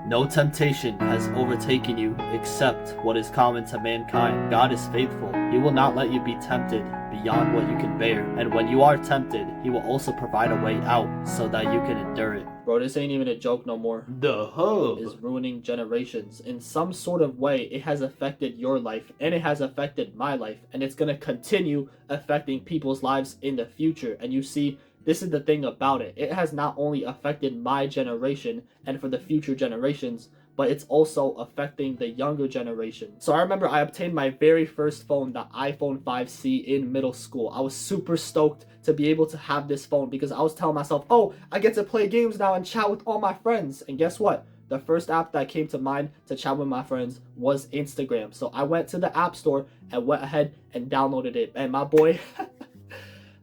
No temptation has overtaken you except what is common to mankind. God is faithful. He will not let you be tempted beyond what you can bear. And when you are tempted, he will also provide a way out so that you can endure it. Bro, this ain't even a joke no more. The hub is ruining generations. In some sort of way, it has affected your life, and it has affected my life, and it's going to continue affecting people's lives in the future. And you see, this is the thing about it. It has not only affected my generation and for the future generations, but it's also affecting the younger generation. So I remember I obtained my very first phone, the iPhone 5C, in middle school. I was super stoked to be able to have this phone because I was telling myself, oh, I get to play games now and chat with all my friends. And guess what? The first app that came to mind to chat with my friends was Instagram. So I went to the App Store and went ahead and downloaded it. And my boy,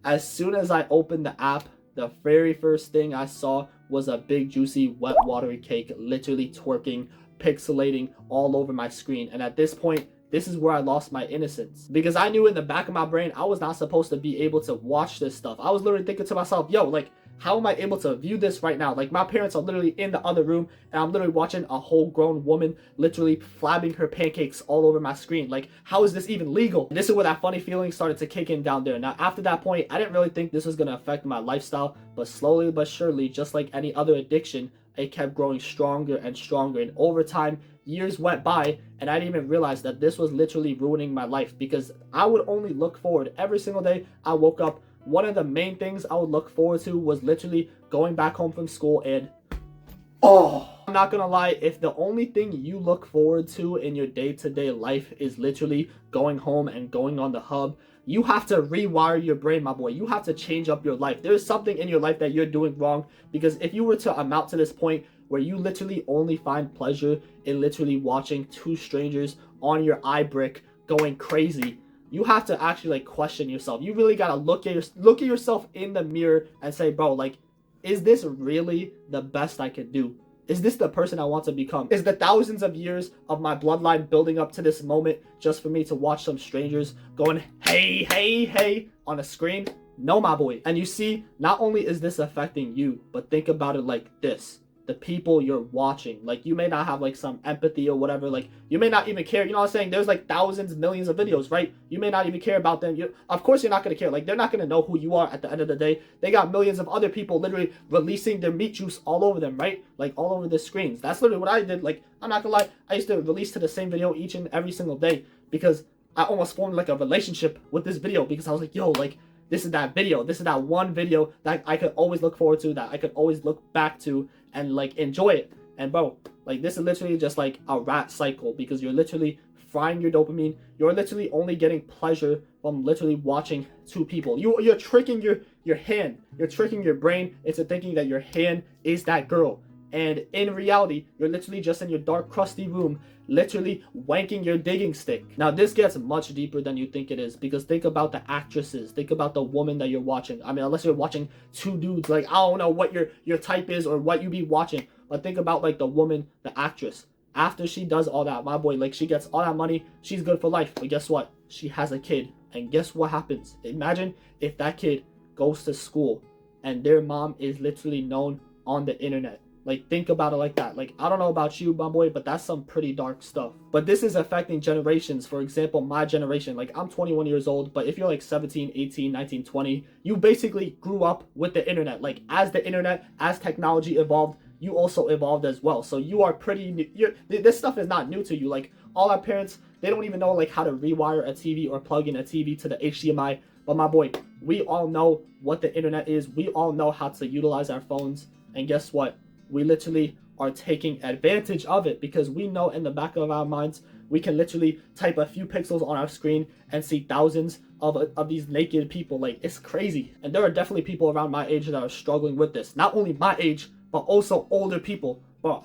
as soon as I opened the app, the very first thing I saw was a big, juicy, wet, watery cake literally twerking, pixelating all over my screen. And at this point, this is where I lost my innocence. Because I knew in the back of my brain, I was not supposed to be able to watch this stuff. I was literally thinking to myself, yo, like, how am I able to view this right now? Like, my parents are literally in the other room, and I'm literally watching a whole grown woman literally flabbing her pancakes all over my screen. Like, how is this even legal? And this is where that funny feeling started to kick in down there. Now, after that point, I didn't really think this was going to affect my lifestyle, but slowly but surely, just like any other addiction, it kept growing stronger and stronger. And over time, years went by, and I didn't even realize that this was literally ruining my life, because I would only look forward every single day I woke up. One of the main things I would look forward to was literally going back home from school and, oh, I'm not gonna lie, if the only thing you look forward to in your day-to-day life is literally going home and going on the hub, you have to rewire your brain, my boy. You have to change up your life. There's something in your life that you're doing wrong, because if you were to amount to this point where you literally only find pleasure in literally watching two strangers on your iBrick going crazy, you have to actually like question yourself. You really gotta look at yourself in the mirror and say, bro, like, is this really the best I can do? Is this the person I want to become? Is the thousands of years of my bloodline building up to this moment just for me to watch some strangers going, hey, hey, hey, on a screen? No, my boy. And you see, not only is this affecting you, but think about it like this. The people you're watching, like, you may not have like some empathy or whatever, like, you may not even care, you know what I'm saying? There's like thousands, millions of videos, right? You may not even care about them. Of course you're not going to care. Like, they're not going to know who you are at the end of the day. They got millions of other people literally releasing their meat juice all over them, right? Like, all over the screens. That's literally what I did. Like, I'm not gonna lie, I used to release to the same video each and every single day, because I almost formed like a relationship with this video, because I was like, yo, like, this is that video. This is that one video that I could always look forward to, that I could always look back to and like enjoy it. And bro, like, this is literally just like a rat cycle, because you're literally frying your dopamine. You're literally only getting pleasure from literally watching two people. You're tricking your hand. You're tricking your brain into thinking that your hand is that girl. And in reality, you're literally just in your dark, crusty room, literally wanking your digging stick. Now, this gets much deeper than you think it is, because think about the actresses. Think about the woman that you're watching. I mean, unless you're watching two dudes, like, I don't know what your type is or what you be watching, but think about, like, the woman, the actress. After she does all that, my boy, like, she gets all that money, she's good for life. But guess what? She has a kid. And guess what happens? Imagine if that kid goes to school and their mom is literally known on the internet. Like, think about it like that. Like, I don't know about you, my boy, but that's some pretty dark stuff. But this is affecting generations. For example, my generation. Like, I'm 21 years old, but if you're like 17, 18, 19, 20, you basically grew up with the internet. Like, as the internet, as technology evolved, you also evolved as well. So you are pretty new. This stuff is not new to you. Like, all our parents, they don't even know like how to rewire a TV or plug in a TV to the HDMI. But my boy, we all know what the internet is. We all know how to utilize our phones. And guess what? We literally are taking advantage of it, because we know in the back of our minds, we can literally type a few pixels on our screen and see thousands of these naked people. Like, it's crazy. And there are definitely people around my age that are struggling with this. Not only my age, but also older people. Bro,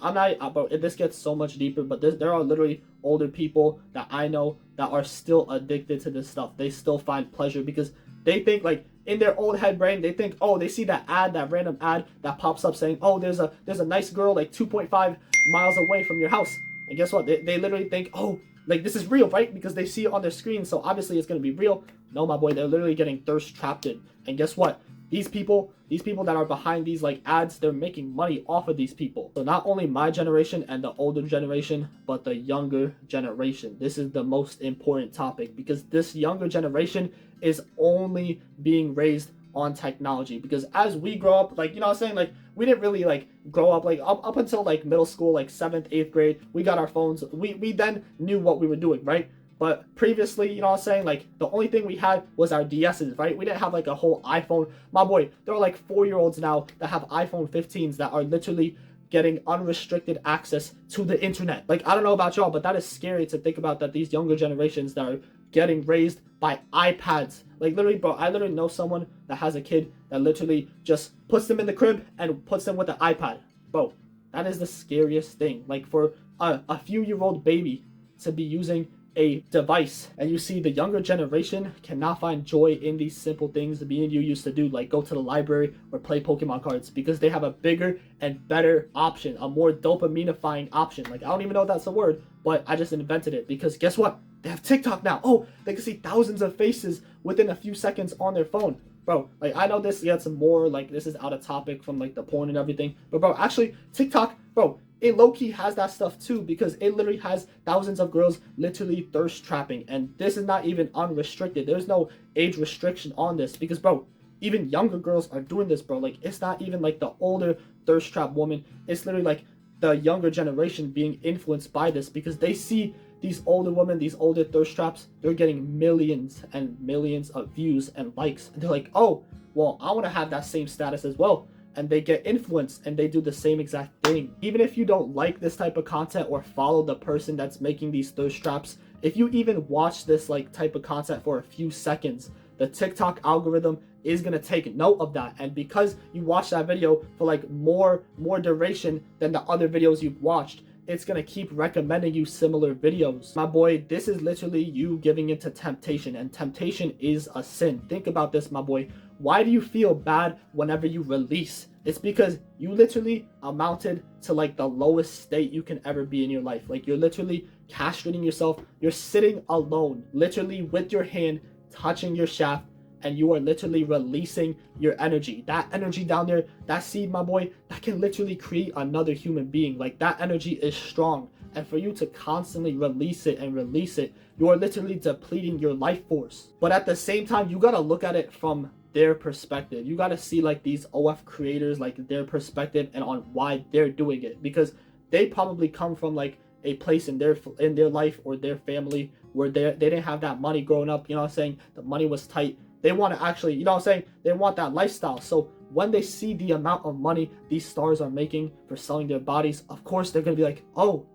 this gets so much deeper, but there are literally older people that I know that are still addicted to this stuff. They still find pleasure because they think, like, in their old head brain, they think, oh, they see that ad, that random ad that pops up saying, oh, there's a nice girl like 2.5 miles away from your house. And guess what? They literally think, oh, like, this is real, right? Because they see it on their screen, so obviously it's going to be real. No, my boy, they're literally getting thirst trapped in. And guess what? these people that are behind these like ads, they're making money off of these people. So not only my generation and the older generation, but the younger generation. This is the most important topic, because this younger generation is only being raised on technology. Because as we grow up, like, you know what I'm saying, like, we didn't really like grow up like up until like middle school, like 7th, 8th grade, we got our phones. We then knew what we were doing, right? But previously, you know what I'm saying, like, the only thing we had was our DSs, right? We didn't have like a whole iPhone. My boy, there are like 4-year-olds now that have iPhone 15s that are literally getting unrestricted access to the internet. Like, I don't know about y'all, but that is scary to think about, that these younger generations that are getting raised by iPads. Like, literally, bro, I literally know someone that has a kid that literally just puts them in the crib and puts them with the iPad. Bro, that is the scariest thing. Like, for a few-year-old baby to be using a device, and you see the younger generation cannot find joy in these simple things me and you used to do, like go to the library or play Pokemon cards, because they have a bigger and better option, a more dopaminifying option. Like, I don't even know if that's a word, but I just invented it, because guess what? They have TikTok now. Oh, they can see thousands of faces within a few seconds on their phone. Bro, like, I know this gets more, like, this is out of topic from, like, the porn and everything, but bro, actually, TikTok, bro, it low-key has that stuff too, because it literally has thousands of girls literally thirst trapping, and this is not even unrestricted. There's no age restriction on this, because bro, even younger girls are doing this, bro. Like, it's not even like the older thirst trap woman, it's literally like the younger generation being influenced by this, because they see these older women, these older thirst traps, they're getting millions and millions of views and likes, and they're like, oh, well, I want to have that same status as well. And they get influenced and they do the same exact thing. Even if you don't like this type of content or follow the person that's making these thirst traps, if you even watch this like type of content for a few seconds, the TikTok algorithm is gonna take note of that. And because you watch that video for like more duration than the other videos you've watched, it's gonna keep recommending you similar videos. My boy, this is literally you giving into temptation, and temptation is a sin. Think about this, my boy. Why do you feel bad whenever you release? It's because you literally amounted to like the lowest state you can ever be in your life. Like, you're literally castrating yourself. You're sitting alone, literally with your hand touching your shaft, and you are literally releasing your energy. That energy down there, that seed, my boy, that can literally create another human being. Like, that energy is strong. And for you to constantly release it, you are literally depleting your life force. But at the same time, you gotta look at it from their perspective. You gotta see like these OF creators, like their perspective and on why they're doing it, because they probably come from like a place in their life or their family where they didn't have that money growing up. You know what I'm saying? The money was tight. They want to actually, you know what I'm saying, they want that lifestyle. So when they see the amount of money these stars are making for selling their bodies, of course they're gonna be like, oh,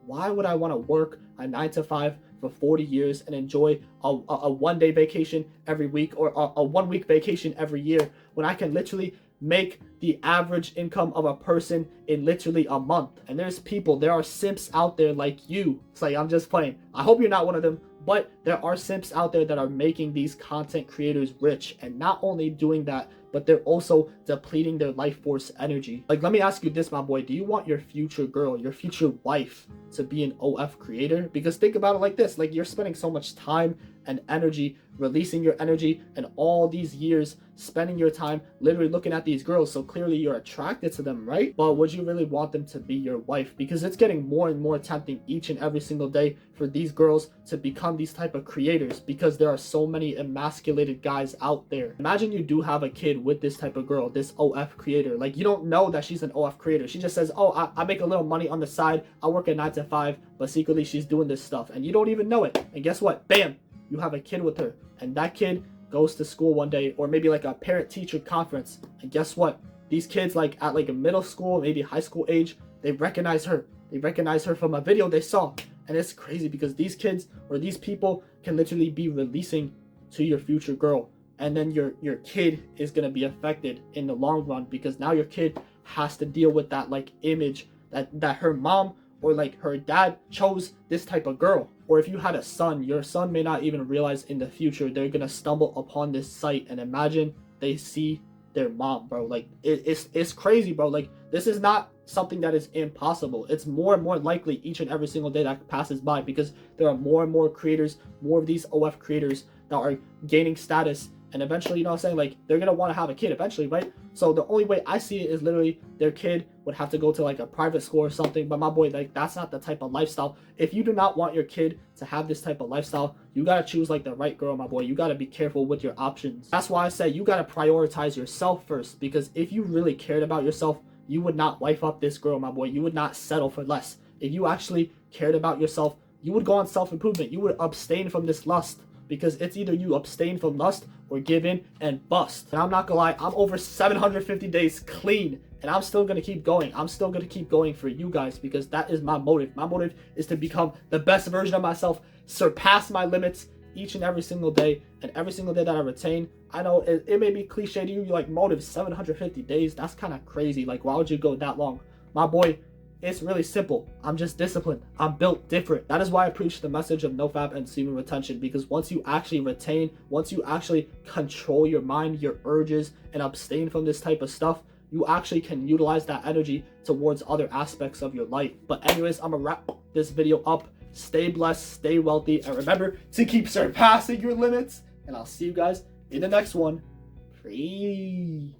why would I want to work a 9 to 5 for 40 years and enjoy a 1-day vacation every week, or a 1-week vacation every year, when I can literally make the average income of a person in literally a month? And there are simps out there like you. It's like, I'm just playing. I hope you're not one of them, but there are simps out there that are making these content creators rich, and not only doing that, but they're also depleting their life force energy. Like, let me ask you this, my boy. Do you want your future girl, your future wife, to be an OF creator? Because think about it like this. Like, you're spending so much time and energy, releasing your energy, and all these years spending your time literally looking at these girls. So clearly you're attracted to them, right? But would you really want them to be your wife? Because it's getting more and more tempting each and every single day for these girls to become these type of creators, because there are so many emasculated guys out there. Imagine you do have a kid with this type of girl, this OF creator. Like, you don't know that she's an OF creator. She just says, oh, I make a little money on the side, I work at 9 to 5, but secretly she's doing this stuff, and you don't even know it. And guess what? Bam, you have a kid with her, and that kid goes to school one day, or maybe like a parent-teacher conference, and guess what? These kids, like at like a middle school, maybe high school age, they recognize her. They recognize her from a video they saw. And it's crazy, because these kids or these people can literally be releasing to your future girl, and then your kid is going to be affected in the long run, because now your kid has to deal with that like image that her mom or like her dad chose this type of girl. Or if you had a son, your son may not even realize in the future they're gonna stumble upon this site, and imagine they see their mom, bro. Like, it's crazy, bro. Like, this is not something that is impossible. It's more and more likely each and every single day that passes by, because there are more and more creators, more of these OF creators that are gaining status and eventually, you know what I'm saying, like they're gonna want to have a kid eventually, right? So the only way I see it is literally their kid would have to go to like a private school or something. But my boy, like that's not the type of lifestyle. If you do not want your kid to have this type of lifestyle, you gotta choose like the right girl, my boy. You gotta be careful with your options. That's why I say you gotta prioritize yourself first, because if you really cared about yourself, you would not wife up this girl, my boy. You would not settle for less. If you actually cared about yourself, you would go on self-improvement. You would abstain from this lust, because it's either you abstain from lust or give in and bust. And I'm not gonna lie, I'm over 750 days clean, and I'm still gonna keep going. I'm still gonna keep going for you guys, because that is my motive. My motive is to become the best version of myself, surpass my limits each and every single day, and every single day that I retain. I know it may be cliche to you, you're like, motive 750 days, that's kind of crazy. Like, why would you go that long? My boy, it's really simple. I'm just disciplined. I'm built different. That is why I preach the message of nofap and semen retention, because once you actually retain, once you actually control your mind, your urges, and abstain from this type of stuff, you actually can utilize that energy towards other aspects of your life. But anyways, I'm gonna wrap this video up. Stay blessed, stay wealthy, and remember to keep surpassing your limits. And I'll see you guys in the next one. Free.